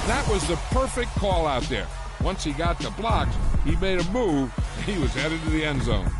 That was the perfect call out there. Once he got the blocks, he made a move, and he was headed to the end zone.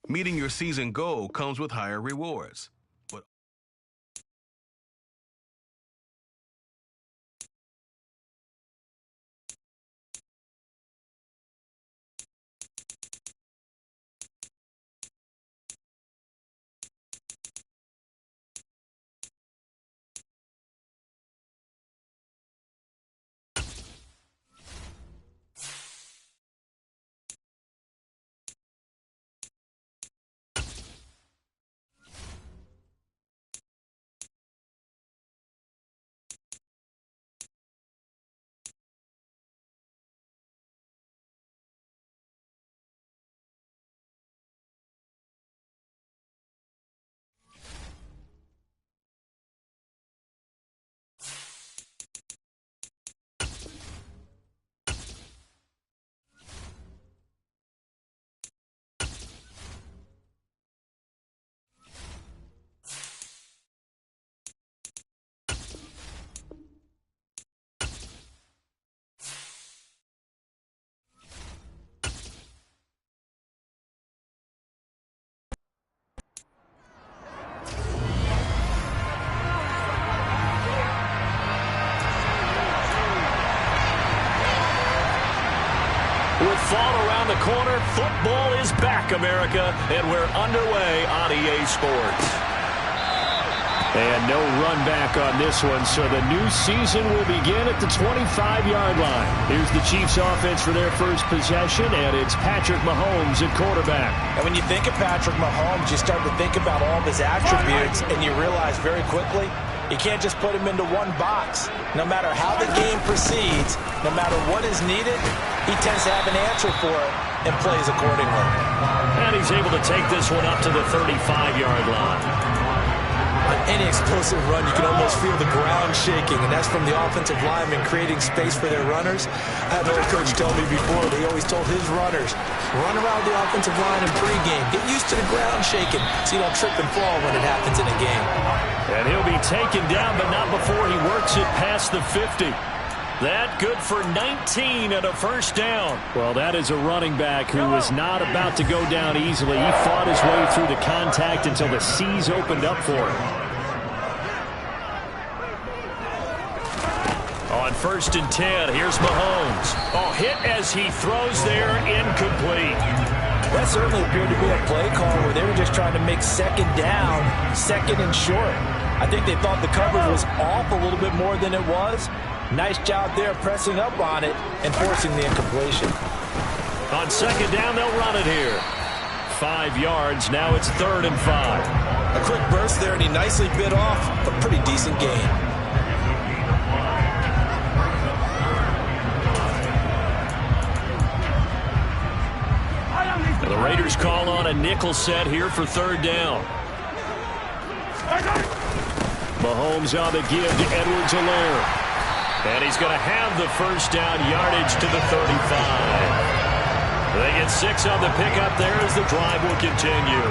Meeting your season goal comes with higher rewards. With fall around the corner, football is back, America, and we're underway on EA Sports. And no run back on this one, so the new season will begin at the 25-yard line. Here's the Chiefs offense for their first possession, and it's Patrick Mahomes at quarterback. And when you think of Patrick Mahomes, you start to think about all of his attributes, and you realize very quickly you can't just put him into one box. No matter how the game proceeds, no matter what is needed, he tends to have an answer for it and plays accordingly. And he's able to take this one up to the 35-yard line. On any explosive run, you can almost feel the ground shaking, and that's from the offensive linemen creating space for their runners. I had an old coach tell me before, they always told his runners, run around the offensive line in pregame. Get used to the ground shaking so you don't trip and fall when it happens in a game. And he'll be taken down, but not before he works it past the 50. That good for 19 and a first down. Well, that is a running back who was not about to go down easily. He fought his way through the contact until the seas opened up for him. On 1st and 10, here's Mahomes. Oh, hit as he throws there, incomplete. That certainly appeared to be a play call where they were just trying to make second down, second and short. I think they thought the coverage was off a little bit more than it was. Nice job there pressing up on it and forcing the incompletion. On 2nd down, they'll run it here. 5 yards, now it's 3rd and 5. A quick burst there, and he nicely bit off a pretty decent gain. The Raiders call on a nickel set here for 3rd down. Mahomes on the give to Edwards-Helaire. And he's going to have the first down, yardage to the 35. They get 6 on the pickup there as the drive will continue.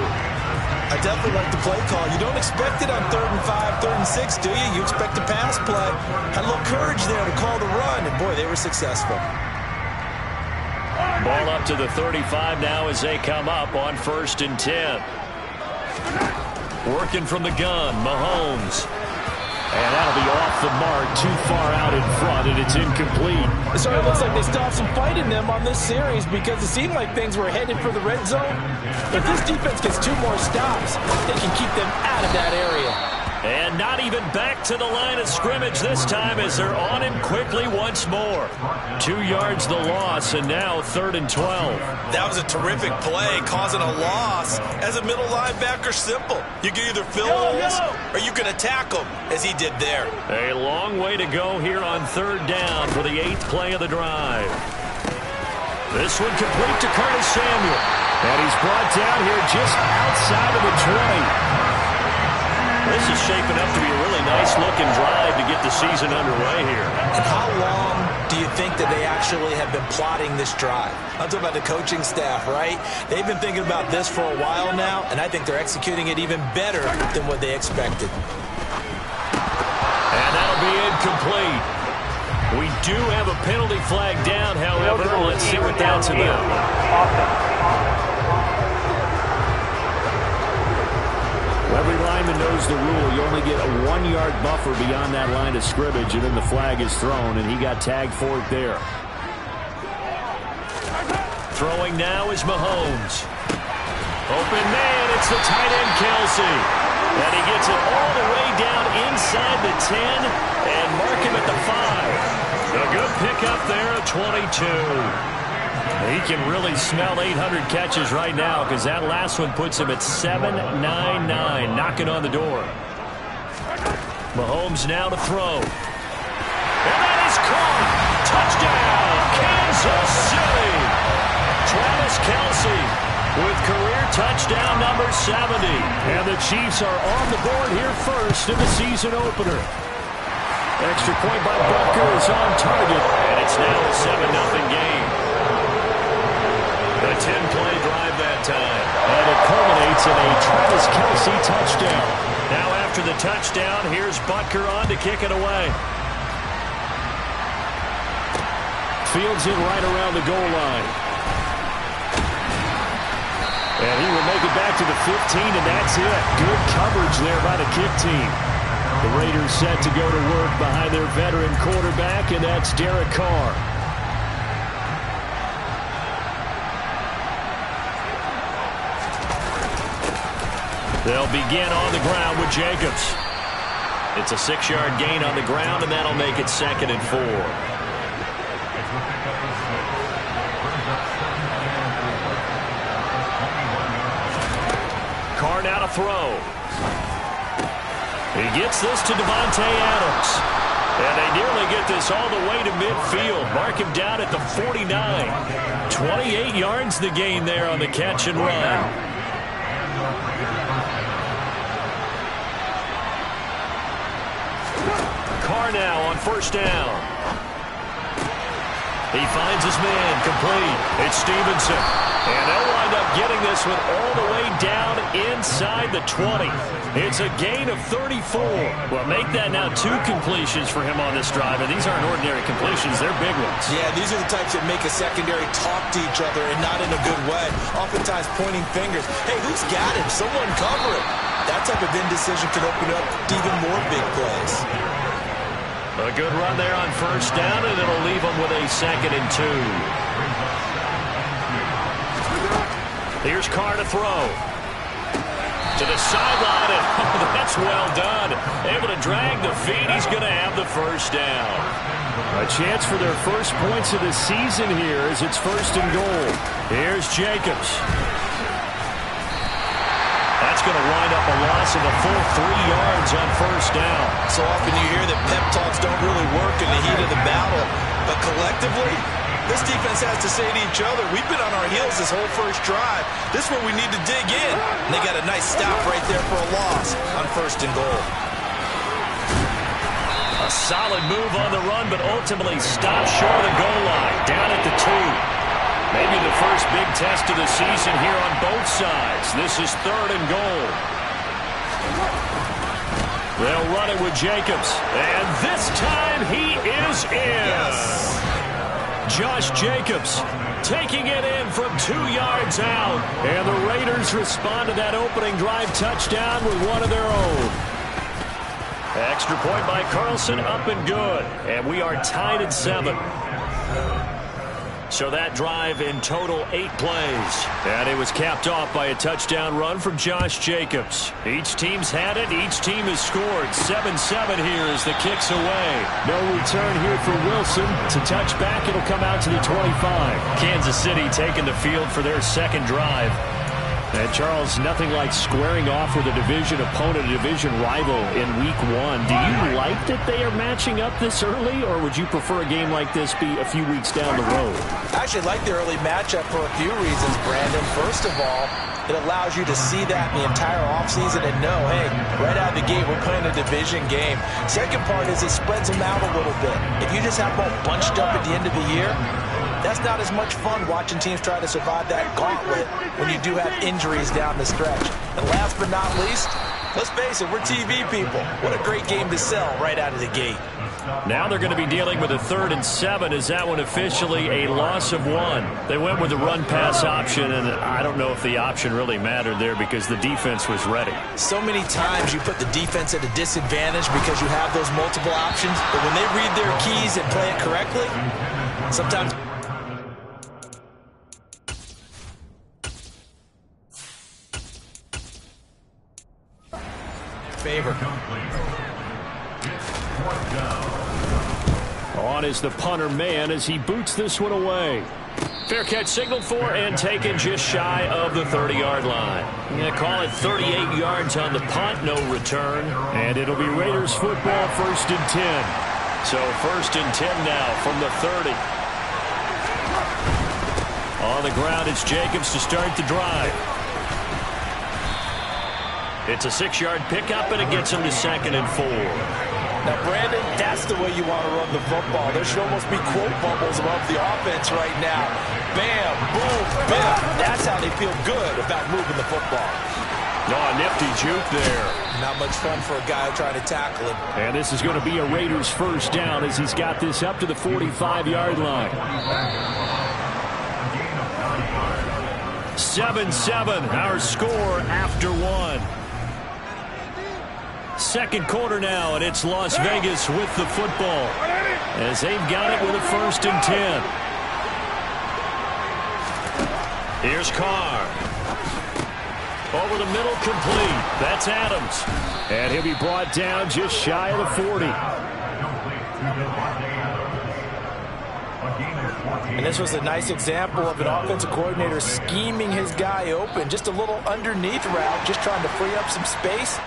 I definitely like the play call. You don't expect it on 3rd and 5, 3rd and 6, do you? You expect a pass play. Had a little courage there to call the run, and boy, they were successful. Ball up to the 35 now as they come up on 1st and 10. Working from the gun, Mahomes. And that'll be off the mark, too far out in front, and it's incomplete. It sort of looks like they still have some fight in them on this series because it seemed like things were headed for the red zone. If this defense gets 2 more stops, they can keep them out of that area. And not even back to the line of scrimmage this time as they're on him quickly once more. 2 yards the loss, and now 3rd and 12. That was a terrific play, causing a loss. As a middle linebacker, simple. You can either fill holes or you can attack them, as he did there. A long way to go here on 3rd down for the 8th play of the drive. This one complete to Curtis Samuel. And he's brought down here just outside of the 20. This is shaping up to be a really nice-looking drive to get the season underway here. And how long do you think that they actually have been plotting this drive? I'm talking about the coaching staff, right? They've been thinking about this for a while now, and I think they're executing it even better than what they expected. And that'll be incomplete. We do have a penalty flag down, however. Let's see what that's about. Every lineman knows the rule. You only get a 1-yard buffer beyond that line of scrimmage, and then the flag is thrown, and he got tagged for it there. Throwing now is Mahomes. Open man, it's the tight end Kelsey. And he gets it all the way down inside the 10 and mark him at the 5. A good pickup there at 22. He can really smell 800 catches right now because that last one puts him at 799, knocking on the door. Mahomes now to throw. And that is caught. Touchdown, Kansas City. Travis Kelce with career touchdown number 70. And the Chiefs are on the board here first in the season opener. Extra point by Butker is on target, and it's now a 7-0 game. A 10-play drive that time. And it culminates in a Travis Kelce touchdown. Now after the touchdown, here's Butker on to kick it away. Fields in right around the goal line. And he will make it back to the 15, and that's it. Good coverage there by the kick team. The Raiders set to go to work behind their veteran quarterback, and that's Derek Carr. They'll begin on the ground with Jacobs. It's a 6-yard gain on the ground, and that'll make it 2nd and 4. Carr now to throw. He gets this to Devontae Adams. And they nearly get this all the way to midfield. Mark him down at the 49. 28 yards the gain there on the catch and run. Carr now on 1st down. He finds his man complete. It's Stevenson. And they'll wind up getting this one all the way down inside the 20. It's a gain of 34. Well, make that now 2 completions for him on this drive. And these aren't ordinary completions. They're big ones. Yeah, these are the types that make a secondary talk to each other and not in a good way. Oftentimes pointing fingers. Hey, who's got him? Someone cover him. That type of indecision can open up to even more big plays. A good run there on 1st down, and it'll leave them with a 2nd and 2. Here's Carr to throw. To the sideline, and oh, that's well done. Able to drag the feet. He's going to have the 1st down. A chance for their first points of the season here as it's 1st and goal. Here's Jacobs. That's going to wind up a loss of a full 3 yards on 1st down. So often you hear that pep talks don't really work in the heat of the battle, but collectively, this defense has to say to each other, we've been on our heels this whole first drive. This is where we need to dig in. And they got a nice stop right there for a loss on 1st and goal. A solid move on the run, but ultimately stopped short of the goal line, down at the 2. Maybe the first big test of the season here on both sides. This is 3rd and goal. They'll run it with Jacobs. And this time he is in. Yes. Josh Jacobs taking it in from 2 yards out. And the Raiders respond to that opening drive touchdown with one of their own. Extra point by Carlson, up and good. And we are tied at 7. So that drive in total 8 plays. And it was capped off by a touchdown run from Josh Jacobs. Each team's had it. Each team has scored. 7-7 here as the kick's away. No return here for Wilson. To touch back, it'll come out to the 25. Kansas City taking the field for their 2nd drive. And, Charles, nothing like squaring off with a division opponent, a division rival in Week 1. Do you like that they are matching up this early, or would you prefer a game like this be a few weeks down the road? I actually like the early matchup for a few reasons, Brandon. First of all, it allows you to see that in the entire offseason and know, hey, right out of the gate, we're playing a division game. Second part is it spreads them out a little bit. If you just have them all bunched up at the end of the year, that's not as much fun watching teams try to survive that gauntlet when you do have injuries down the stretch. And last but not least, Let's face it, we're TV people. What a great game to sell right out of the gate. Now they're going to be dealing with a 3rd and 7. Is that one officially a loss of 1? They went with the run-pass option, and I don't know if the option really mattered there because the defense was ready. So many times you put the defense at a disadvantage because you have those multiple options, but when they read their keys and play it correctly, sometimes... favor. On is the punter man as he boots this one away. Fair catch signaled for and taken just shy of the 30-yard line. I'm going to call it 38 yards on the punt, no return. And it'll be Raiders football, 1st and 10. So 1st and 10 now from the 30. On the ground, it's Jacobs to start the drive. It's a 6-yard pickup, and it gets him to 2nd and 4. Now, Brandon, that's the way you want to run the football. There should almost be quote bubbles above the offense right now. Bam, boom, bam. That's how they feel good about moving the football. Oh, nifty juke there. Not much fun for a guy trying to tackle him. And this is going to be a Raiders 1st down as he's got this up to the 45-yard line. 7-7, our score after 1. 2nd quarter now, and it's Las Vegas with the football as they've got it with a 1st and 10. Here's Carr. Over the middle, complete. That's Adams. And he'll be brought down just shy of the 40. And this was a nice example of an offensive coordinator scheming his guy open. Just a little underneath route, just trying to free up some space.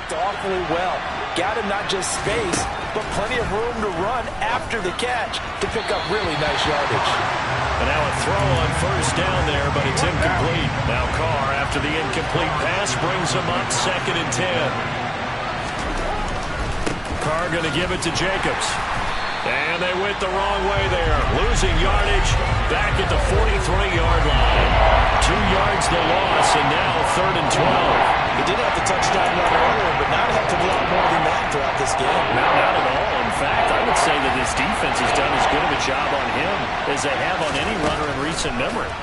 Awfully well. Got him not just space, but plenty of room to run after the catch to pick up really nice yardage. And now a throw on 1st down there, but it's incomplete. Now Carr, after the incomplete pass, brings him up 2nd and 10. Carr going to give it to Jacobs. And they went the wrong way there. Losing yardage back at the 43-yard line. 2 yards the loss, and now 3rd and 12. He did have the touchdown run earlier, but not have to do a lot more than that throughout this game. Not at all. In fact, I would say that this defense has done as good of a job on him as they have on any runner in recent memory.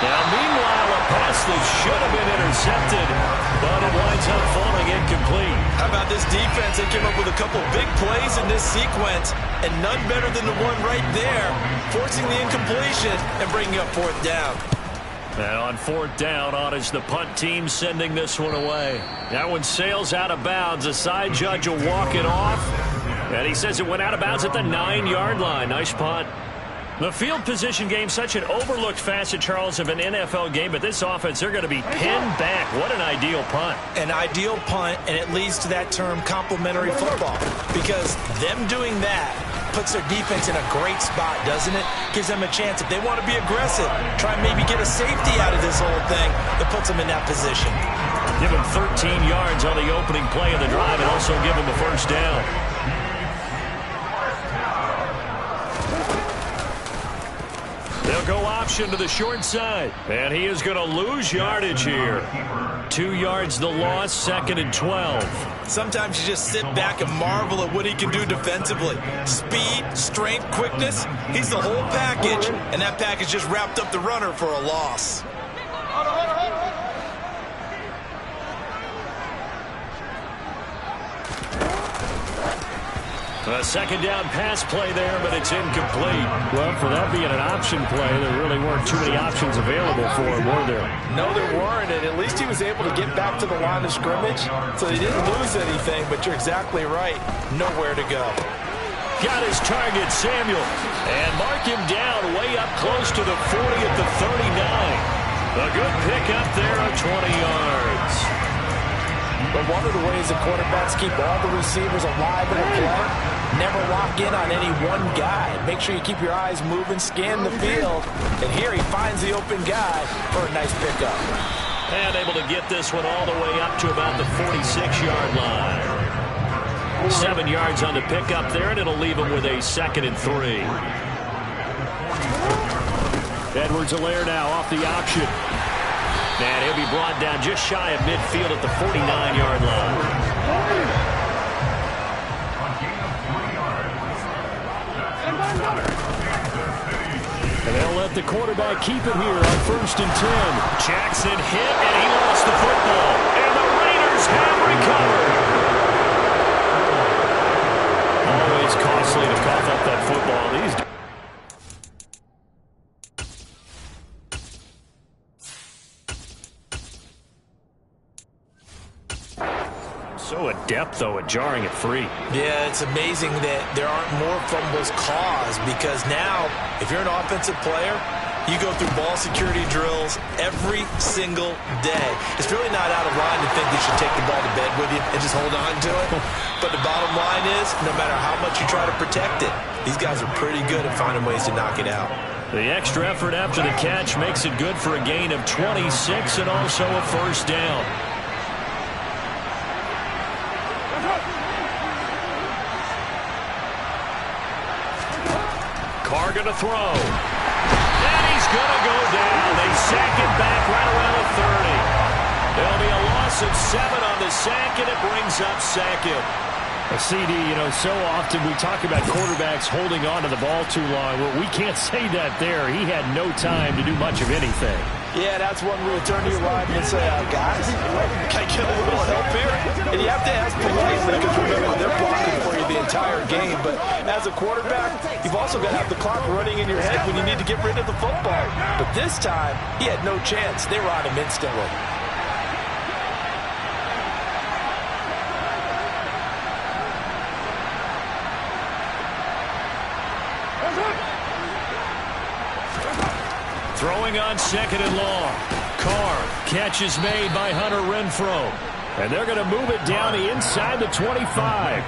Now, meanwhile, a pass that should have been intercepted, but it winds up falling incomplete. How about this defense? They came up with a couple big plays in this sequence, and none better than the one right there, forcing the incompletion and bringing up 4th down. And on fourth down, on is the punt team sending this one away. That one sails out of bounds. The side judge will walk it off. And he says it went out of bounds at the 9-yard line. Nice punt. The field position game, such an overlooked facet, Charles, of an NFL game. But this offense, they're going to be pinned back. What an ideal punt. An ideal punt, and it leads to that term complementary football. Because them doing that puts their defense in a great spot, doesn't it? Gives them a chance. If they want to be aggressive, try and maybe get a safety out of this whole thing, it puts them in that position. Give them 13 yards on the opening play of the drive and also give them a first down. They'll go option to the short side. And he is going to lose yardage here. 2 yards the loss, 2nd and 12. Sometimes you just sit back and marvel at what he can do defensively. Speed, strength, quickness. He's the whole package. And that package just wrapped up the runner for a loss. A second down pass play there, but it's incomplete. Well, for that being an option play, there really weren't too many options available for him, were there? No, there weren't, and at least he was able to get back to the line of scrimmage, so he didn't lose anything, but you're exactly right. Nowhere to go. Got his target, Samuel, and mark him down way up close to the 40 at the 39. A good pickup there of 20 yards. But one of the ways the quarterbacks keep all the receivers alive in a play, never lock in on any one guy. Make sure you keep your eyes moving, scan the field. And here he finds the open guy for a nice pickup. And able to get this one all the way up to about the 46-yard line. 7 yards on the pickup there, and it'll leave him with a 2nd and 3. Edwards-Helaire now off the option. And he'll be brought down just shy of midfield at the 49-yard line. And they'll let the quarterback keep it here on 1st and 10. Jackson hit, and he lost the football. And the Raiders have recovered. Always costly to cough up that football. These so adept, though, at jarring it free. Yeah, it's amazing that there aren't more fumbles caused, because now, if you're an offensive player, you go through ball security drills every single day. It's really not out of line to think you should take the ball to bed with you and just hold on to it. But the bottom line is, no matter how much you try to protect it, these guys are pretty good at finding ways to knock it out. The extra effort after the catch makes it good for a gain of 26 and also a first down. Carr going to throw. And he's going to go down. They sack it back right around the 30. There'll be a loss of 7 on the sack, and it brings up 2nd. A CD, you know, so often we talk about quarterbacks holding on to the ball too long. Well, we can't say that there. He had no time to do much of anything. Yeah, that's one where you turn to your lineman and say, guys, can I get a little help here? And you have to ask politely, because remember, they're blocking for you the entire game. But as a quarterback, you've also got to have the clock running in your head when you need to get rid of the football. But this time, he had no chance. They were on him instantly. Throwing on 2nd and long. Carr, catch is made by Hunter Renfrow. And they're going to move it down inside the 25.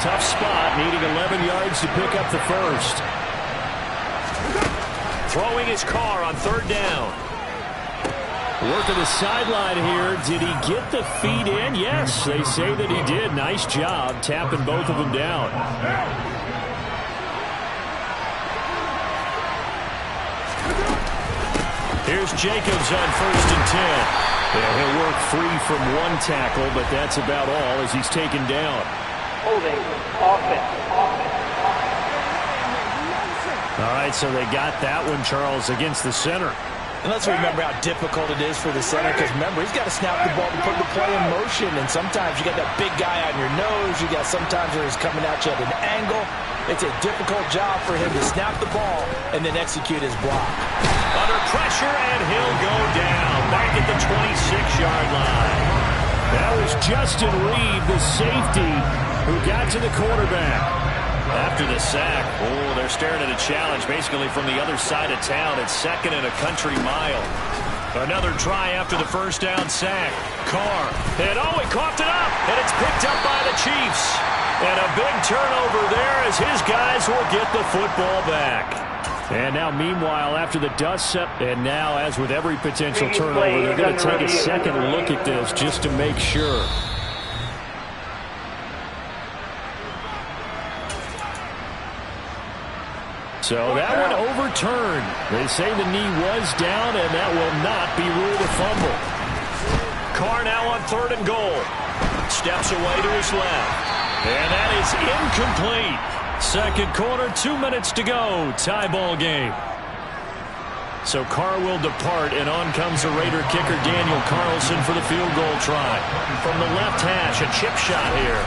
Tough spot, needing 11 yards to pick up the first. Throwing his Carr on 3rd down. Work to the sideline here. Did he get the feet in? Yes, they say that he did. Nice job tapping both of them down. Here's Jacobs on 1st and 10. Yeah, he'll work free from one tackle, but that's about all as he's taken down. Holding, offense. All right, so they got that one, Charles, against the center. And let's remember how difficult it is for the center, because remember, he's got to snap the ball to put the play in motion, and sometimes you got that big guy on your nose. You got sometimes where he's coming at you at an angle. It's a difficult job for him to snap the ball and then execute his block. Under pressure, and he'll go down back at the 26-yard line. That was Justin Reed, the safety, who got to the quarterback. After the sack, they're staring at a challenge basically from the other side of town. It's 2nd and a country mile. Another try after the first down sack. Carr, and he coughed it up, and it's picked up by the Chiefs. And a big turnover there as his guys will get the football back. And now, meanwhile, after the dust set, and now, as with every potential turnover, they're going to take a second look at this just to make sure. So that one overturned. They say the knee was down, and that will not be ruled a fumble. Carr now on 3rd and goal. Steps away to his left. And that is incomplete. Second quarter, 2 minutes to go. Tie ball game. So Carr will depart, and on comes the Raider kicker Daniel Carlson for the field goal try. From the left hash, a chip shot here.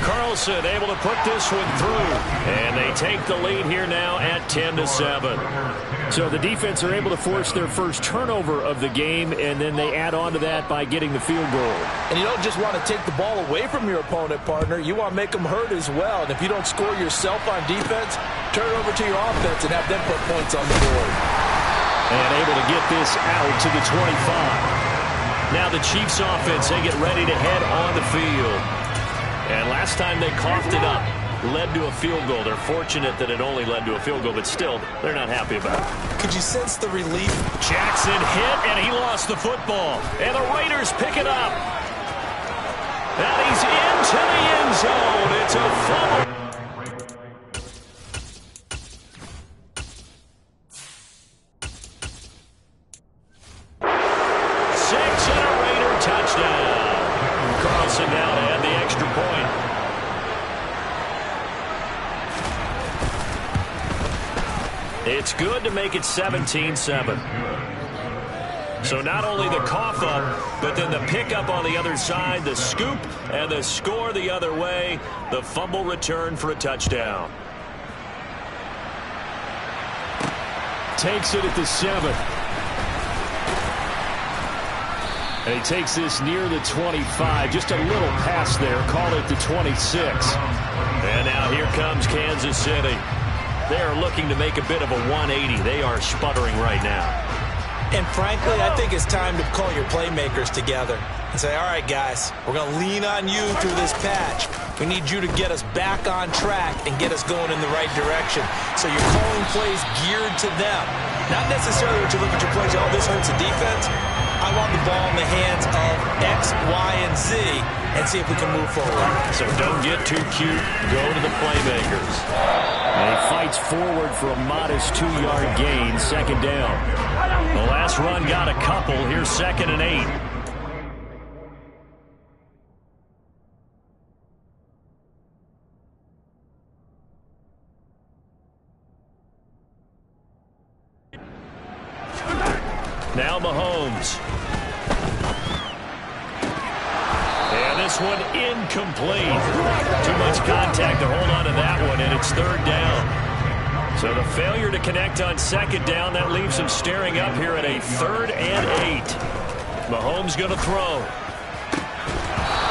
Carlson able to put this one through, and they take the lead here now at 10-7. So the defense are able to force their first turnover of the game, and then they add on to that by getting the field goal. And you don't just want to take the ball away from your opponent, partner. You want to make them hurt as well. And if you don't score yourself on defense, turn it over to your offense and have them put points on the board. And able to get this out to the 25. Now the Chiefs offense, they get ready to head on the field. And last time they coughed it up, led to a field goal. They're fortunate that it only led to a field goal, but still, they're not happy about it. Could you sense the relief? Jackson hit, and he lost the football. And the Raiders pick it up. And he's into the end zone. It's a fumble. Down to add the extra point. It's good to make it 17-7. So not only the cough up, but then the pickup on the other side, the scoop, and the score the other way. The fumble return for a touchdown. Takes it at the 7. And he takes this near the 25. Just a little pass there. Call it the 26. And now here comes Kansas City. They are looking to make a bit of a 180. They are sputtering right now. And frankly, I think it's time to call your playmakers together and say, all right, guys, we're going to lean on you through this patch. We need you to get us back on track and get us going in the right direction. So you're calling plays geared to them. Not necessarily that you look at your plays, oh, this hurts the defense. I want the ball in the hands of X, Y, and Z and see if we can move forward. So don't get too cute. Go to the playmakers. And he fights forward for a modest 2-yard gain, second down. The last run got a couple. Here's 2nd and 8. Now Mahomes. And this one incomplete. Too much contact to hold on to that one, and it's 3rd down. So the failure to connect on 2nd down, that leaves him staring up here at a 3rd and 8. Mahomes going to throw.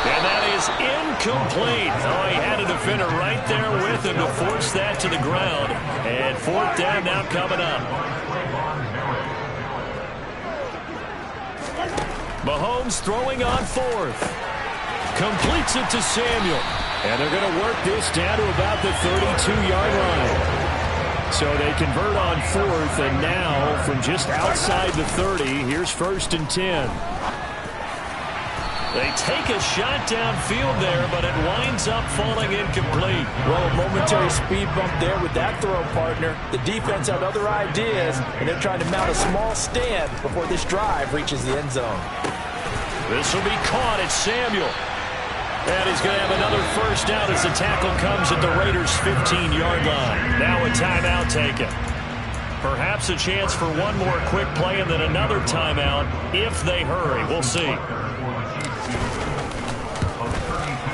And that is incomplete. Oh, he had a defender right there with him to force that to the ground. And 4th down now coming up. Mahomes throwing on 4th. Completes it to Samuel. And they're going to work this down to about the 32-yard line. So they convert on 4th, and now from just outside the 30, here's 1st and 10. They take a shot downfield there, but it winds up falling incomplete. Well, a momentary speed bump there with that throw, partner. The defense had other ideas, and they're trying to mount a small stand before this drive reaches the end zone. This will be caught. It's Samuel. And he's going to have another first down as the tackle comes at the Raiders' 15-yard line. Now a timeout taken. Perhaps a chance for one more quick play and then another timeout if they hurry. We'll see.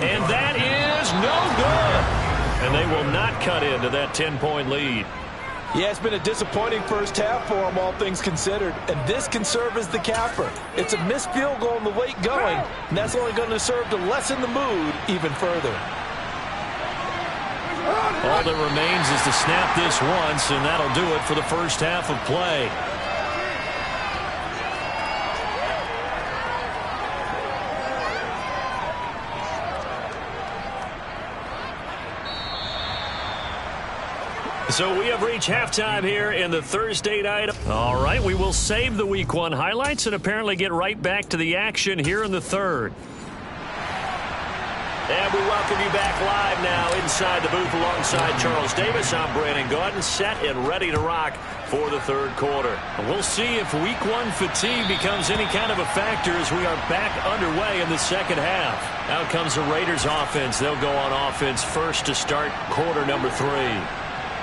And that is no good. And they will not cut into that 10-point lead. Yeah, it's been a disappointing first half for them, all things considered. And this can serve as the capper. It's a missed field goal in the late going, and that's only going to serve to lessen the mood even further. All that remains is to snap this once, and that'll do it for the first half of play. So we have reached halftime here in the Thursday night. All right, we will save the Week 1 highlights and apparently get right back to the action here in the third. And we welcome you back live now inside the booth alongside Charles Davis. I'm Brandon Gaudin, set and ready to rock for the third quarter. We'll see if Week 1 fatigue becomes any kind of a factor as we are back underway in the second half. Out comes the Raiders offense. They'll go on offense first to start quarter number 3.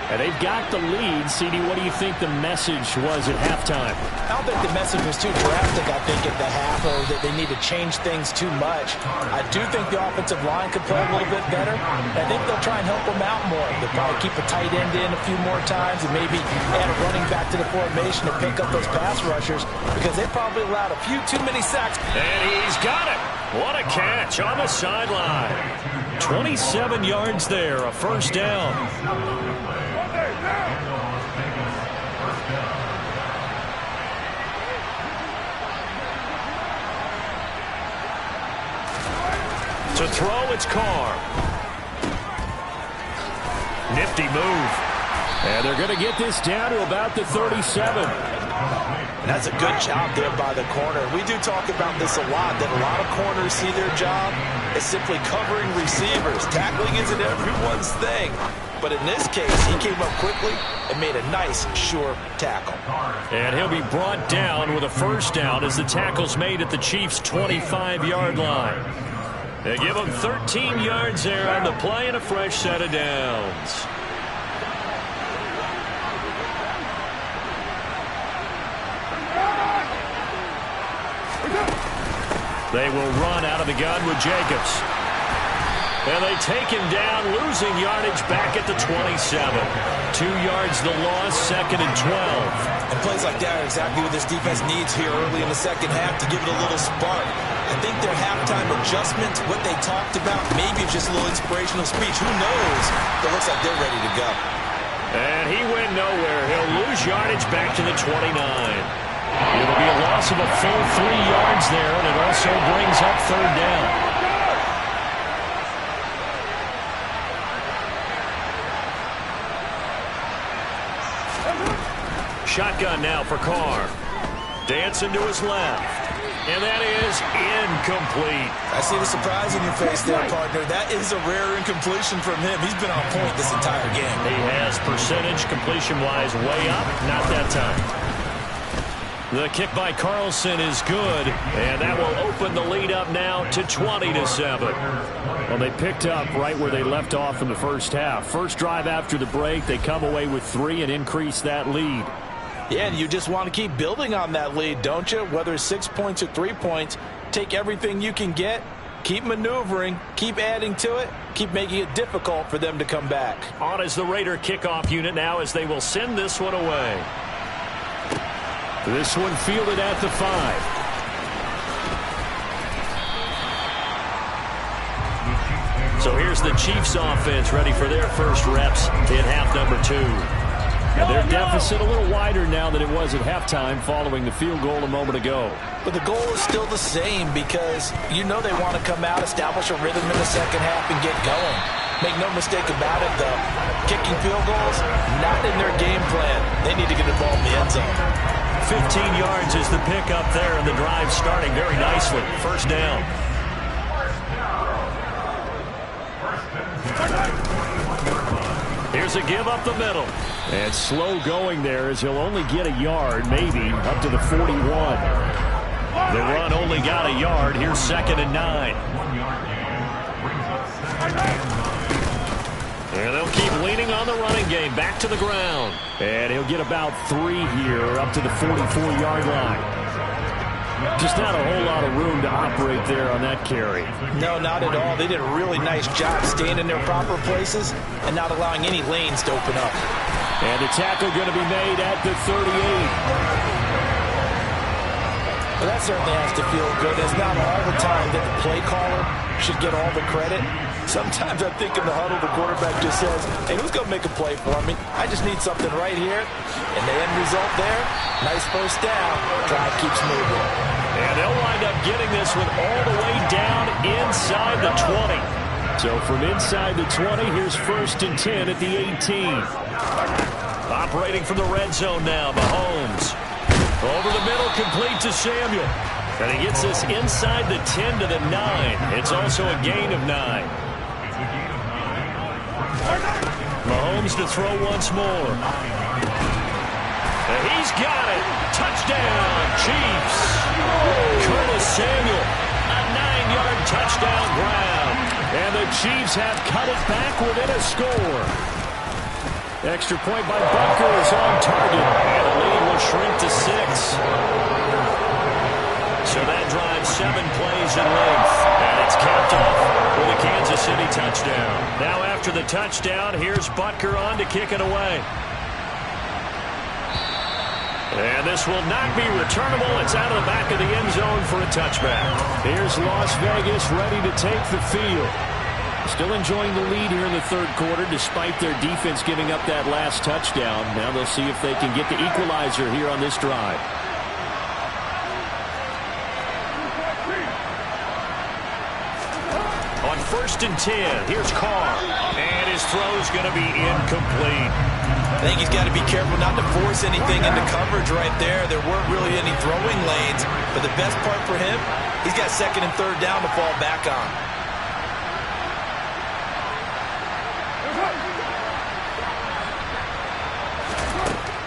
And they've got the lead. CD, what do you think the message was at halftime? I don't think the message was too drastic, I think, at the half, or that they need to change things too much. I do think the offensive line could play a little bit better. I think they'll try and help them out more. They'll probably keep a tight end in a few more times and maybe add a running back to the formation to pick up those pass rushers because they probably allowed a few too many sacks. And he's got it. What a catch on the sideline. 27 yards there, a first down. To throw, it's Carr. Nifty move. And they're going to get this down to about the 37. And that's a good job there by the corner. We do talk about this a lot, that a lot of corners see their job as simply covering receivers. Tackling isn't everyone's thing. But in this case, he came up quickly and made a nice, sure tackle. And he'll be brought down with a first down as the tackle's made at the Chiefs' 25-yard line. They give him 13 yards there on the play and a fresh set of downs. They will run out of the gun with Jacobs. And they take him down, losing yardage back at the 27. 2 yards the loss, second and 12. And plays like that are exactly what this defense needs here early in the second half to give it a little spark. I think their halftime adjustments, what they talked about, maybe just a little inspirational speech. Who knows? It looks like they're ready to go. And he went nowhere. He'll lose yardage back to the 29. It'll be a loss of a full 3 yards there, and it also brings up third down. Shotgun now for Carr. Dancing to his left. And that is incomplete. I see the surprise in your face there, partner. That is a rare incompletion from him. He's been on point this entire game. He has percentage completion-wise way up. Not that time. The kick by Carlson is good, and that will open the lead up now to 20-7. Well, they picked up right where they left off in the first half. First drive after the break, they come away with 3 and increase that lead. Yeah, and you just want to keep building on that lead, don't you? Whether it's 6 points or 3 points, take everything you can get, keep maneuvering, keep adding to it, keep making it difficult for them to come back. On is the Raider kickoff unit now as they will send this one away. This one fielded at the 5. So here's the Chiefs offense ready for their first reps in half number 2. And their deficit a little wider now than it was at halftime following the field goal a moment ago. But the goal is still the same because you know they want to come out, establish a rhythm in the second half, and get going. Make no mistake about it, though. Kicking field goals, not in their game plan. They need to get involved in the end zone. 15 yards is the pickup there, and the drive starting very nicely. First down. Here's a give up the middle. And slow going there as he'll only get a yard, maybe, up to the 41. The run only got a yard. Here's second and 9. And they'll keep leaning on the running game. Back to the ground. And he'll get about 3 here up to the 44-yard line. Just not a whole lot of room to operate there on that carry. No, not at all. They did a really nice job staying in their proper places and not allowing any lanes to open up. And the tackle going to be made at the 38. Well, that certainly has to feel good. It's not all the time that the play caller should get all the credit. Sometimes I think in the huddle, the quarterback just says, hey, who's going to make a play for me? I just need something right here. And the end result there, nice first down. Drive keeps moving. And they'll wind up getting this one all the way down inside the 20. So from inside the 20, here's 1st and 10 at the 18. Operating from the red zone now, Mahomes. Over the middle, complete to Samuel. And he gets this inside the 10 to the 9. It's also a gain of 9. Mahomes to throw once more. And he's got it. Touchdown, Chiefs. Curtis Samuel, a 9-yard touchdown grab. And the Chiefs have cut it back within a score. Extra point by Butker is on target. And the lead will shrink to 6. So that drives 7 plays in length. And it's capped off with a Kansas City touchdown. Now after the touchdown, here's Butker on to kick it away. And this will not be returnable. It's out of the back of the end zone for a touchback. Here's Las Vegas ready to take the field. Still enjoying the lead here in the 3rd quarter despite their defense giving up that last touchdown. Now they'll see if they can get the equalizer here on this drive. On 1st and 10, here's Carr. And his throw's going to be incomplete. I think he's got to be careful not to force anything into coverage right there. There weren't really any throwing lanes. But the best part for him, he's got 2nd and 3rd down to fall back on.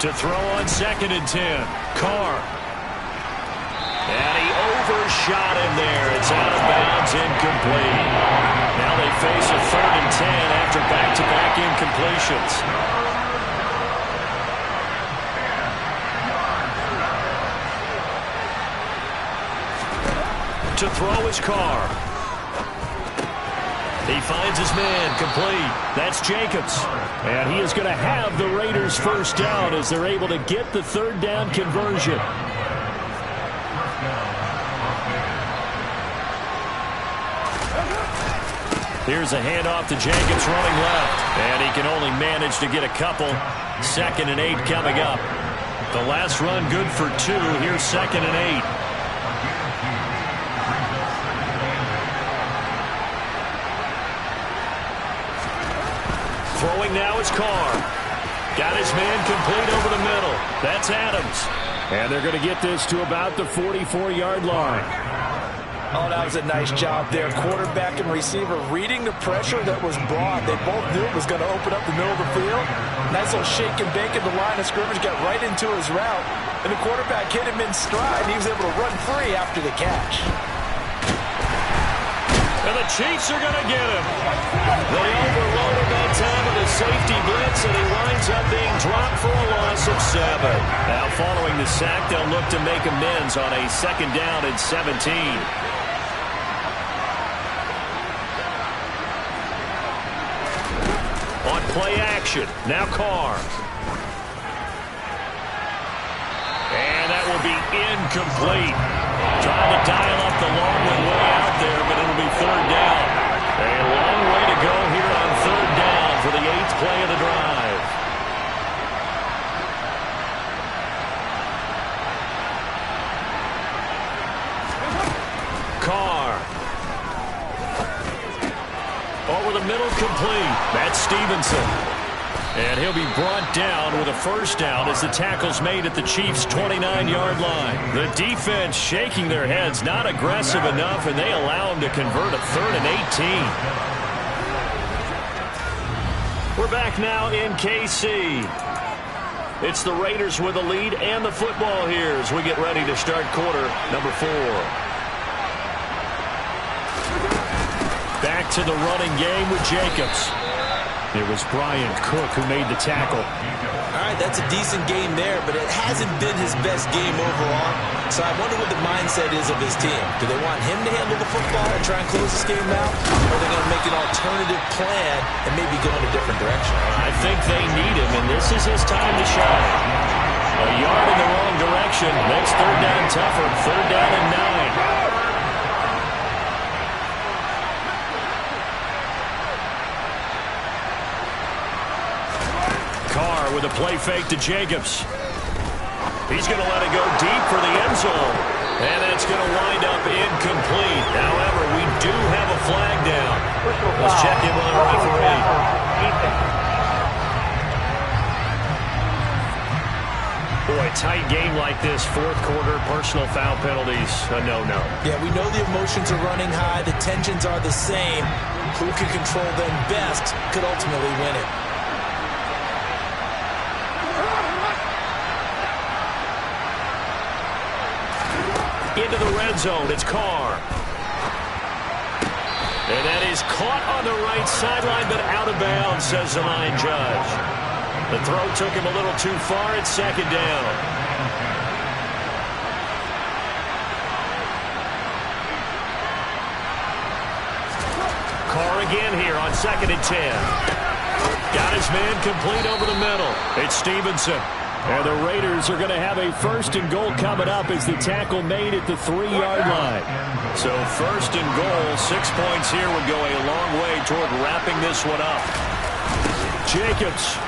To throw on 2nd and 10. Carr. And he overshot him there. It's out of bounds, incomplete. Now they face a 3rd and 10 after back-to-back incompletions. To throw is Carr. He finds his man, complete. That's Jacobs. And he is going to have the Raiders' 1st down as they're able to get the 3rd down conversion. Here's a handoff to Jacobs running left. And he can only manage to get a couple. 2nd and 8 coming up. The last run good for 2. Here's 2nd and 8. Throwing now is Carr. Got his man complete over the middle. That's Adams. And they're going to get this to about the 44-yard line. Oh, that was a nice job there. Quarterback and receiver reading the pressure that was brought. They both knew it was going to open up the middle of the field. Nice little shake and bake in the line of scrimmage. Got right into his route. And the quarterback hit him in stride. And he was able to run free after the catch. And the Chiefs are going to get him. They overloaded that time with a safety blitz, and he winds up being dropped for a loss of 7. Now, following the sack, they'll look to make amends on a 2nd down and 17. On play action, now Carr. And that will be incomplete. Trying to dial up the long one way out there, but it'll be 3rd down. A long way to go here on 3rd down for the 8th play of the drive. Carr. Over the middle, complete. That's Stevenson. And he'll be brought down with a 1st down as the tackle's made at the Chiefs' 29-yard line. The defense shaking their heads, not aggressive enough, and they allow him to convert a 3rd and 18. We're back now in KC. It's the Raiders with the lead and the football here as we get ready to start quarter number 4. Back to the running game with Jacobs. It was Brian Cook who made the tackle. All right, that's a decent game there, but it hasn't been his best game overall. So I wonder what the mindset is of his team. Do they want him to handle the football and try and close this game out? Or are they going to make an alternative plan and maybe go in a different direction? I think they need him, and this is his time to shine. A yard in the wrong direction makes third down tougher. Third down and 9. Carr with a play fake to Jacobs. He's going to let it go deep for the end zone. And that's going to wind up incomplete. However, we do have a flag down. Let's check in with our referee. Boy, tight game like this, fourth quarter, personal foul penalties, a no-no. Yeah, we know the emotions are running high. The tensions are the same. Who can control them best could ultimately win it. Into the red zone, it's Carr. And that is caught on the right sideline, but out of bounds, says the line judge. The throw took him a little too far. It's second down. Carr again here on 2nd and 10. Got his man complete over the middle. It's Stevenson. And the Raiders are going to have a 1st and goal coming up as the tackle made at the 3-yard line. So 1st and goal, 6 points here would go a long way toward wrapping this one up. Jacobs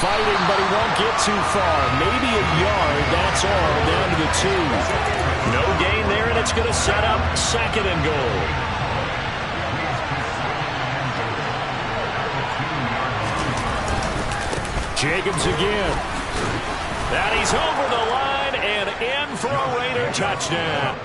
fighting, but he won't get too far. Maybe a yard, that's all, down to the 2. No gain there, and it's going to set up 2nd and goal. Jacobs again. And he's over the line and in for a Raider touchdown.